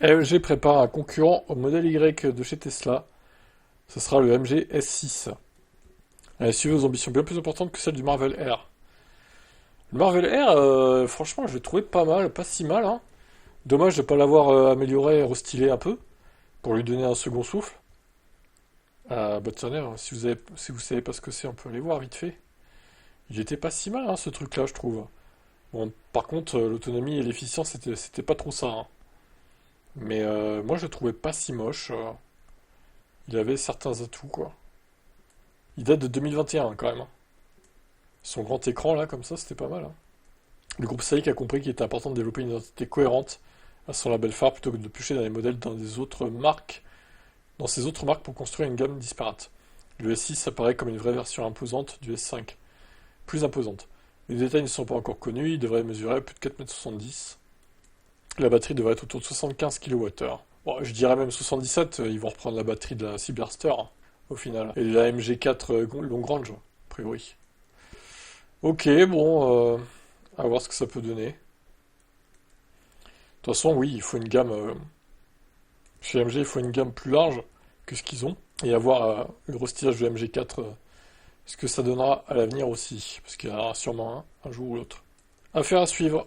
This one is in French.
AMG prépare un concurrent au modèle Y de chez Tesla. Ce sera le MG S6. Elle suivait aux ambitions bien plus importantes que celles du Marvel R. Le Marvel R, franchement, je l'ai trouvé pas mal, pas si mal, hein. Dommage de ne pas l'avoir amélioré et restylé un peu, pour lui donner un second souffle. Bah tenez, hein, si vous savez pas ce que c'est, on peut aller voir vite fait. Il était pas si mal, hein, ce truc-là, je trouve. Bon, par contre, l'autonomie et l'efficience, c'était pas trop ça, hein. Mais moi, je le trouvais pas si moche. Il avait certains atouts, quoi. Il date de 2021, quand même, hein. Son grand écran, là, comme ça, c'était pas mal, hein. Le groupe SAIC a compris qu'il était important de développer une identité cohérente à son label phare plutôt que de piocher dans les modèles dans ses autres marques pour construire une gamme disparate. Le S6 apparaît comme une vraie version imposante du S5, plus imposante. Les détails ne sont pas encore connus, il devrait mesurer plus de 4,70 m. La batterie devrait être autour de 75 kWh. Bon, je dirais même 77, ils vont reprendre la batterie de la Cyberster, hein, au final. Et la MG4 Long Range, a priori. Ok, bon, à voir ce que ça peut donner. De toute façon, oui, il faut une gamme. Chez MG, il faut une gamme plus large que ce qu'ils ont. Et avoir le restylage de MG4, ce que ça donnera à l'avenir aussi. Parce qu'il y en aura sûrement un jour ou l'autre. Affaire à suivre.